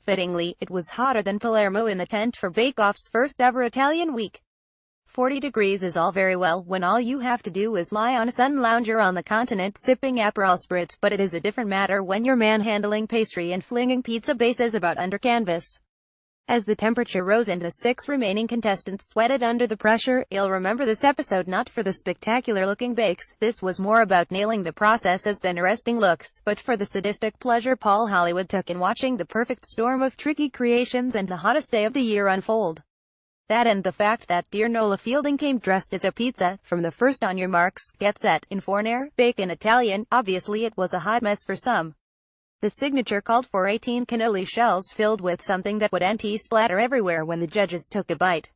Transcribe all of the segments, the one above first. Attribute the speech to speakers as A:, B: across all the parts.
A: Fittingly, it was hotter than Palermo in the tent for Bake Off's first ever Italian week. 40 degrees is all very well when all you have to do is lie on a sun lounger on the continent sipping Aperol Spritz, but it is a different matter when you're manhandling pastry and flinging pizza bases about under canvas. As the temperature rose and the 6 remaining contestants sweated under the pressure, you'll remember this episode not for the spectacular-looking bakes. This was more about nailing the processes than arresting looks, but for the sadistic pleasure Paul Hollywood took in watching the perfect storm of tricky creations and the hottest day of the year unfold. That and the fact that dear Nola Fielding came dressed as a pizza, from the first on your marks, get set, in Fornair, bake in Italian. Obviously it was a hot mess for some. The signature called for 18 cannoli shells filled with something that would anti-splatter everywhere when the judges took a bite.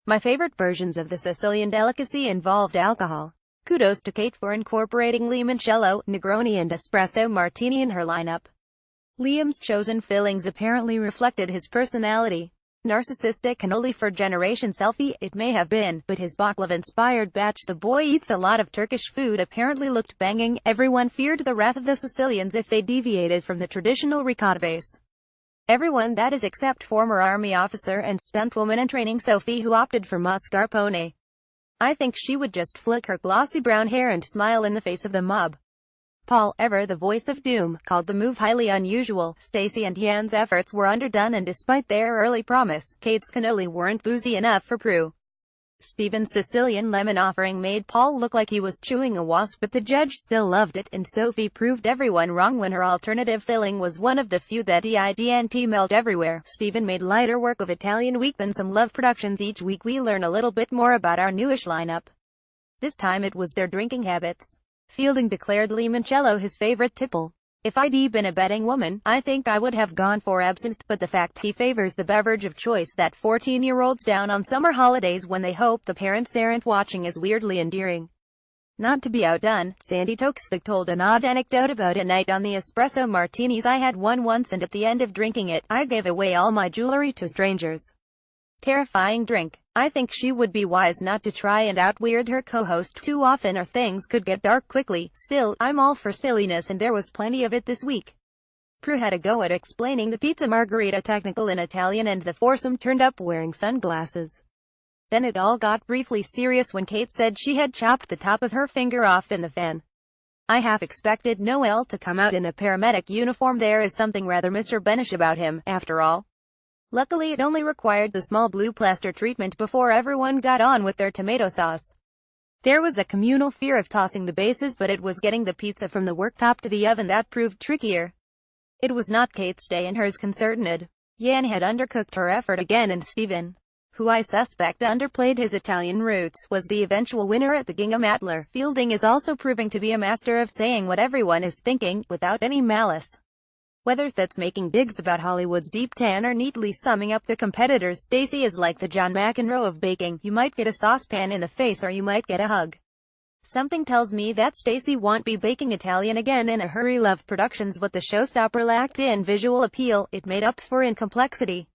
A: My favorite versions of the Sicilian delicacy involved alcohol. Kudos to Kate for incorporating limoncello, Negroni and espresso martini in her lineup. Liam's chosen fillings apparently reflected his personality. Narcissistic cannoli for generation selfie, it may have been, but his baklava-inspired batch "The boy eats a lot of Turkish food" apparently looked banging. Everyone feared the wrath of the Sicilians if they deviated from the traditional ricotta base. Everyone, that is, except former army officer and stuntwoman in training Sophie, who opted for mascarpone. I think she would just flick her glossy brown hair and smile in the face of the mob. Paul, ever the voice of doom, called the move highly unusual. Stacey and Jan's efforts were underdone, and despite their early promise, Kate's cannoli weren't boozy enough for Prue. Stephen's Sicilian lemon offering made Paul look like he was chewing a wasp, but the judge still loved it, and Sophie proved everyone wrong when her alternative filling was one of the few that didn't melt everywhere. Stephen made lighter work of Italian week than some Love productions. Each week we learn a little bit more about our newish lineup. This time it was their drinking habits. Fielding declared limoncello his favorite tipple. If I'd been a betting woman, I think I would have gone for absinthe, but the fact he favors the beverage of choice that 14-year-olds down on summer holidays when they hope the parents aren't watching is weirdly endearing. Not to be outdone, Sandy Toksvig told an odd anecdote about a night on the espresso martinis. I had one once, and at the end of drinking it, I gave away all my jewelry to strangers. Terrifying drink. I think she would be wise not to try and out-weird her co-host too often, or things could get dark quickly. Still, I'm all for silliness, and there was plenty of it this week. Prue had a go at explaining the pizza margherita technical in Italian, and the foursome turned up wearing sunglasses. Then it all got briefly serious when Kate said she had chopped the top of her finger off in the fan. I half expected Noel to come out in a paramedic uniform. There is something rather Mr. Benish about him, after all. Luckily it only required the small blue plaster treatment before everyone got on with their tomato sauce. There was a communal fear of tossing the bases, but it was getting the pizza from the worktop to the oven that proved trickier. It was not Kate's day and hers concerted. Jan had undercooked her effort again, and Stephen, who I suspect underplayed his Italian roots, was the eventual winner at the Gingham Atler. Fielding is also proving to be a master of saying what everyone is thinking, without any malice. Whether that's making digs about Hollywood's deep tan or neatly summing up the competitors, Stacey is like the John McEnroe of baking. You might get a saucepan in the face or you might get a hug. Something tells me that Stacey won't be baking Italian again in a hurry. Love Productions, what the showstopper lacked in visual appeal, it made up for in complexity.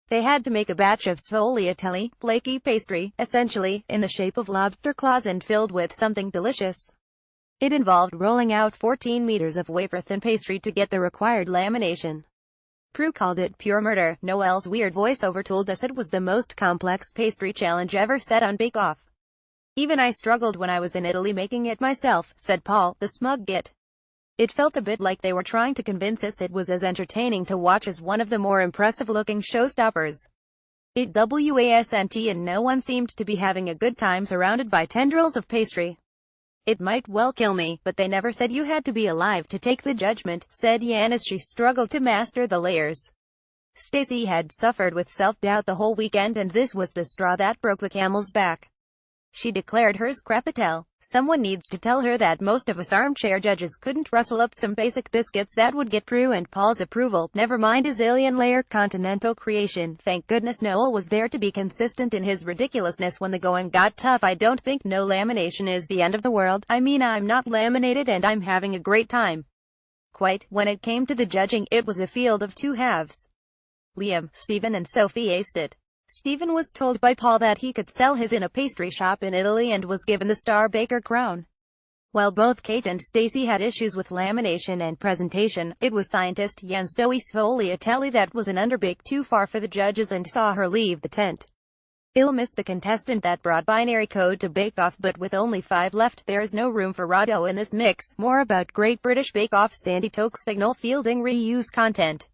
A: They had to make a batch of sfogliatelli, flaky pastry, essentially, in the shape of lobster claws and filled with something delicious. It involved rolling out 14 meters of wafer-thin pastry to get the required lamination. Prue called it pure murder. Noel's weird voiceover told us it was the most complex pastry challenge ever set on Bake Off. Even I struggled when I was in Italy making it myself, said Paul, the smug git. It felt a bit like they were trying to convince us it was as entertaining to watch as one of the more impressive-looking showstoppers. It wasn't, and no one seemed to be having a good time surrounded by tendrils of pastry. It might well kill me, but they never said you had to be alive to take the judgment, said Jan as she struggled to master the layers. Stacey had suffered with self-doubt the whole weekend, and this was the straw that broke the camel's back. She declared hers crapatelle. Someone needs to tell her that most of us armchair judges couldn't rustle up some basic biscuits that would get Prue and Paul's approval, never mind a zillion-layer continental creation. Thank goodness Noel was there to be consistent in his ridiculousness when the going got tough. I don't think no lamination is the end of the world. I mean, I'm not laminated and I'm having a great time. Quite. When it came to the judging, it was a field of two halves. Liam, Stephen and Sophie aced it. Stephen was told by Paul that he could sell his in a pastry shop in Italy and was given the star baker crown. While both Kate and Stacey had issues with lamination and presentation, it was scientist Jens Doe Sfogliatelli that was an underbake too far for the judges and saw her leave the tent. I'll miss the contestant that brought binary code to Bake Off, but with only 5 left, there is no room for Rado in this mix. More about Great British Bake Off. Sandy Toke Spignall fielding reused content.